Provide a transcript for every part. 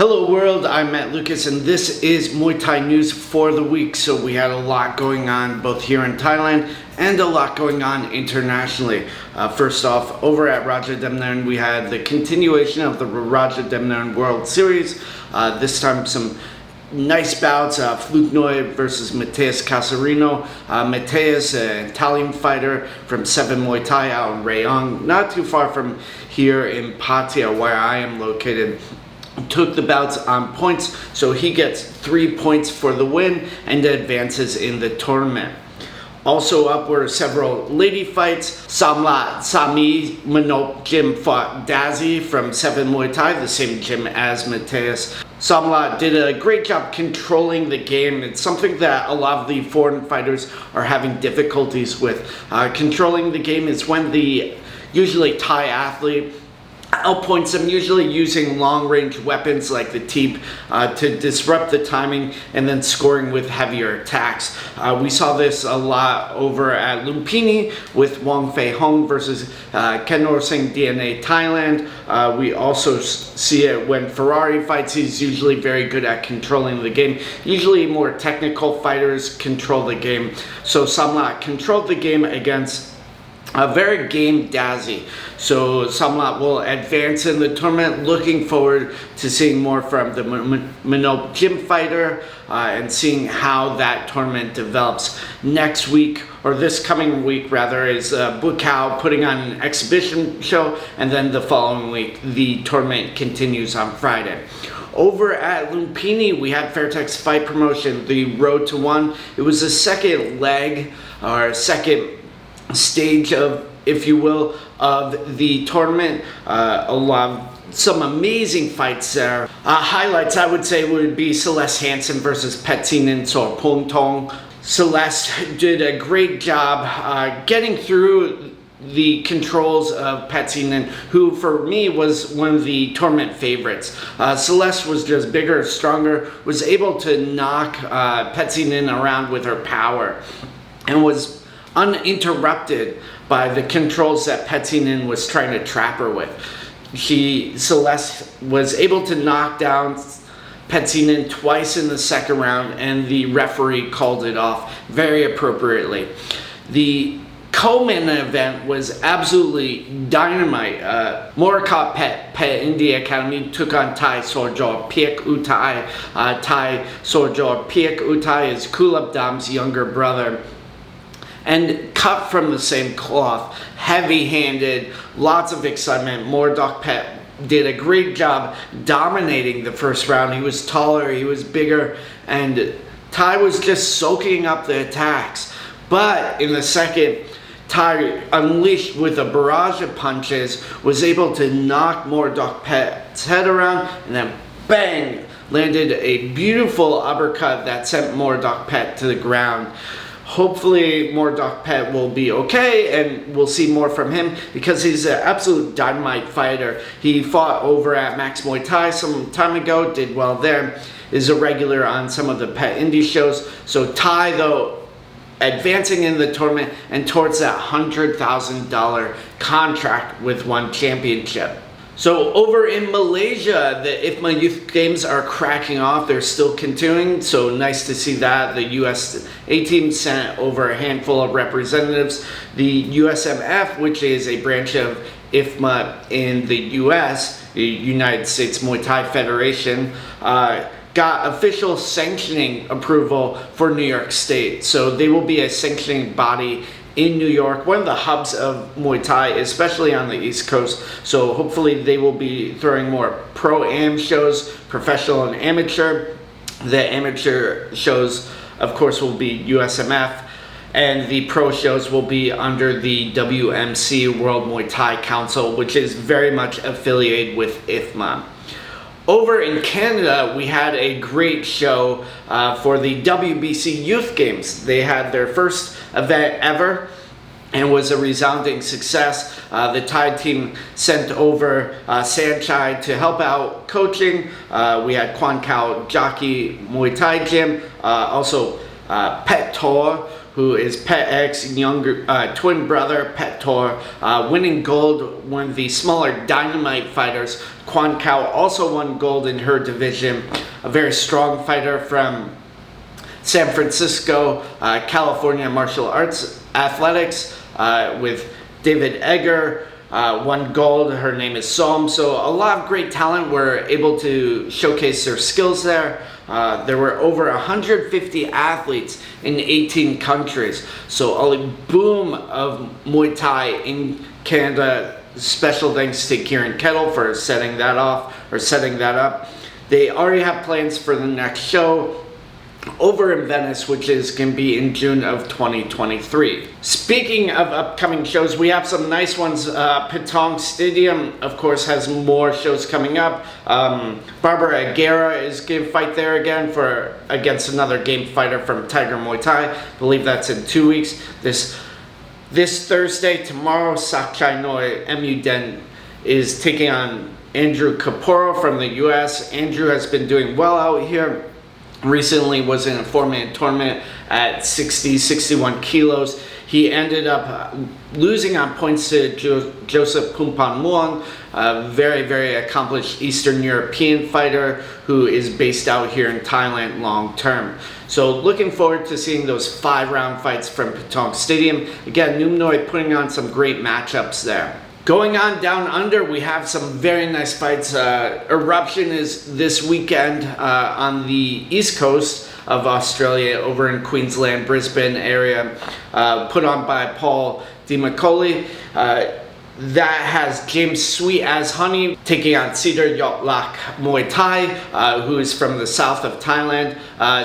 Hello world, I'm Matt Lucas and this is Muay Thai news for the week. So we had a lot going on both here in Thailand and a lot going on internationally. First off, over at Rajadamnern we had the continuation of the Rajadamnern World Series. This time some nice bouts, Lumpinee versus Mateus Casarino. Mateus, an Italian fighter from 7 Muay Thai out in Rayong, not too far from here in Pattaya where I am located, took the bouts on points, so he gets 3 points for the win and advances in the tournament. Also up were several lady fights. Samlat Sami Manop Gym fought Dazzy from 7 Muay Thai, the same gym as Mateus. Samlat did a great job controlling the game. It's something that a lot of the foreign fighters are having difficulties with. Controlling the game is when the usually Thai athlete outpoints them, usually using long-range weapons like the teep to disrupt the timing and then scoring with heavier attacks. We saw this a lot over at Lumpinee with Wong Fei Hong versus Kenor Singh DNA Thailand. We also see it when Ferrari fights. He's usually very good at controlling the game. Usually more technical fighters control the game. So Samlat controlled the game against a very game Dazzy. So Samlat will advance in the tournament. Looking forward to seeing more from the Manop Gym fighter and seeing how that tournament develops. Next week, or this coming week rather, is Bukau putting on an exhibition show, and then the following week the tournament continues on Friday. Over at Lumpinee, we had Fairtex Fight Promotion, the Road to One. It was the second leg, or second stage of, if you will, of the tournament. Some amazing fights there. Highlights I would say would be Celeste Hansen versus Petsinen Sorpong Tong. Celeste did a great job getting through the controls of Petsinen, who for me was one of the tournament favorites. Celeste was just bigger, stronger, was able to knock Petsinen around with her power, and was uninterrupted by the controls that Petsinen was trying to trap her with. Celeste was able to knock down Petsinen twice in the second round, and the referee called it off very appropriately. The co-main event was absolutely dynamite. Morakat Pet India Academy took on Thai Sorjor Piek Utai. Thai Sorjor Piek Utai is Kulab Dam's younger brother, and cut from the same cloth, heavy-handed, lots of excitement. Mordok Pet did a great job dominating the first round. He was taller, he was bigger, and Thai was just soaking up the attacks. But in the second, Thai unleashed with a barrage of punches, was able to knock Mordok Pet's head around, and then bang, landed a beautiful uppercut that sent Mordok Pet to the ground. Hopefully Mordok Pet will be okay and we'll see more from him, because he's an absolute dynamite fighter. He fought over at Max Muay Thai some time ago, did well there, is a regular on some of the Pet Indie shows. So Thai, though, advancing in the tournament and towards that $100,000 contract with One Championship. So over in Malaysia, the IFMA Youth Games are cracking off. They're still continuing, so nice to see that. The US A team sent over a handful of representatives. The USMF, which is a branch of IFMA in the US, the United States Muay Thai Federation, got official sanctioning approval for New York State. So they will be a sanctioning body in New York, one of the hubs of Muay Thai, especially on the East Coast. So hopefully they will be throwing more pro-am shows, professional and amateur. The amateur shows, of course, will be USMF, and the pro shows will be under the WMC, World Muay Thai Council, which is very much affiliated with IFMA. Over in Canada, we had a great show for the WBC Youth Games. They had their first event ever and was a resounding success. The Thai team sent over Sanchai to help out coaching. We had Kwan Kao Jockey Muay Thai Gym, also Pet Tor, who is Pet X's younger twin brother, Pet Tor, winning gold. One of the smaller Dynamite fighters, Quan Cao, also won gold in her division. A very strong fighter from San Francisco, California Martial Arts Athletics, with David Egger, won gold. Her name is Som. So a lot of great talent were able to showcase their skills there. There were over 150 athletes in 18 countries. So a boom of Muay Thai in Canada. Special thanks to Kieran Kettle for setting that up. They already have plans for the next show over in Venice, which is going to be in June of 2023. Speaking of upcoming shows, we have some nice ones. Patong Stadium, of course, has more shows coming up. Barbara Aguirre is going to fight there again against another game fighter from Tiger Muay Thai. I believe that's in 2 weeks. This Thursday, tomorrow, Sakchai Noi Mu Den is taking on Andrew Caporo from the US. Andrew has been doing well out here. Recently was in a 4-man tournament at 61 kilos. He ended up losing on points to Joseph Pumpan Muang, a very, very accomplished Eastern European fighter who is based out here in Thailand long term. So looking forward to seeing those 5-round fights from Patong Stadium. Again, Nuum Noi putting on some great matchups there. Going on down under, we have some very nice fights. Eruption is this weekend on the east coast of Australia, over in Queensland, Brisbane area, put on by Paul DiMacaulay. That has James Sweet as Honey taking on Cedar Yotlak Muay Thai, who is from the south of Thailand.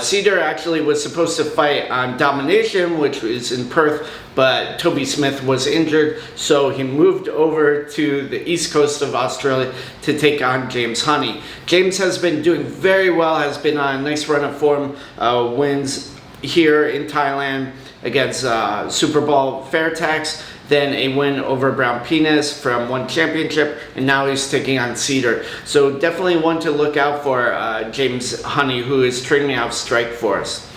Cedar actually was supposed to fight on Domination, which is in Perth, but Toby Smith was injured, so he moved over to the east coast of Australia to take on James Honey. James has been doing very well, has been on a nice run of form, wins here in Thailand against Super Ball Fairtax, then a win over Brown Penis from One Championship, and now he's taking on Cedar. So definitely one to look out for, James Honey, who is training out Strikeforce.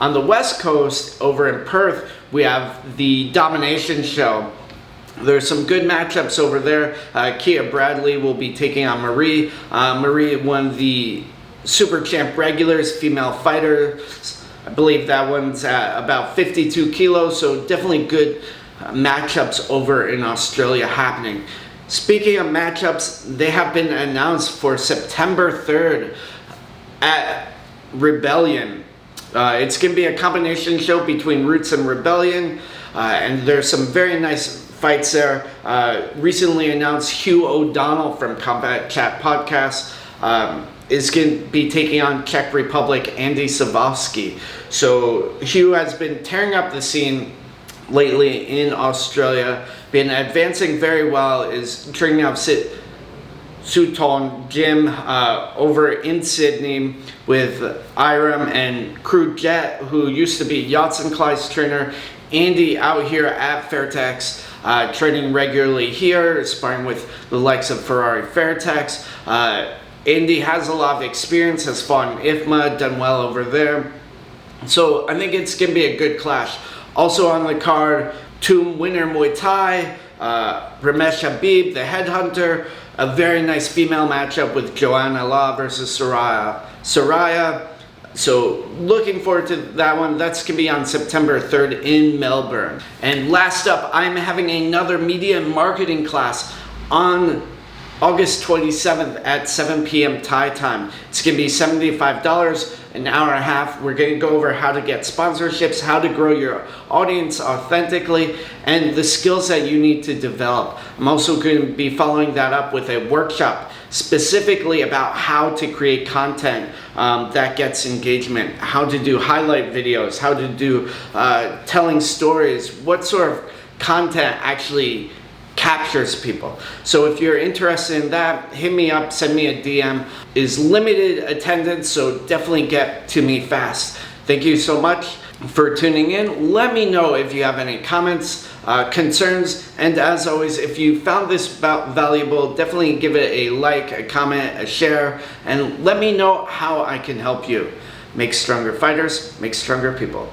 On the West Coast, over in Perth, we have the Domination Show. There's some good matchups over there. Kia Bradley will be taking on Marie. Marie won the Super Champ Regulars female fighter. I believe that one's at about 52 kilos, so definitely good matchups over in Australia happening. Speaking of matchups, they have been announced for September 3rd at Rebellion. It's going to be a combination show between Roots and Rebellion, and there's some very nice fights there. Recently announced Hugh O'Donnell from Combat Chat Podcast is going to be taking on Czech Republic Andy Savovsky. So Hugh has been tearing up the scene lately in Australia, been advancing very well, is training out Suton Gym over in Sydney with Iram and Crew Jet, who used to be Yachts and Clyde's trainer. Andy out here at Fairtax, training regularly here, sparring with the likes of Ferrari Fairtax. Andy has a lot of experience, has fought in IFMA, done well over there. So I think it's going to be a good clash. Also on the card, Toom winner Muay Thai, Ramesh Habib, the Headhunter, a very nice female matchup with Joanna Law versus Soraya. So looking forward to that one. That's going to be on September 3rd in Melbourne. And last up, I'm having another media and marketing class on August 27th at 7 p.m. Thai time. It's going to be $75, an hour and a half. We're going to go over how to get sponsorships, how to grow your audience authentically, and the skills that you need to develop. I'm also going to be following that up with a workshop specifically about how to create content that gets engagement, how to do highlight videos, how to do telling stories, what sort of content actually captures people. So if you're interested in that, hit me up, send me a DM. Is limited attendance, so definitely get to me fast. Thank you so much for tuning in. Let me know if you have any comments, concerns, and as always, if you found this valuable, definitely give it a like, a comment, a share, and let me know how I can help you. Make stronger fighters, make stronger people.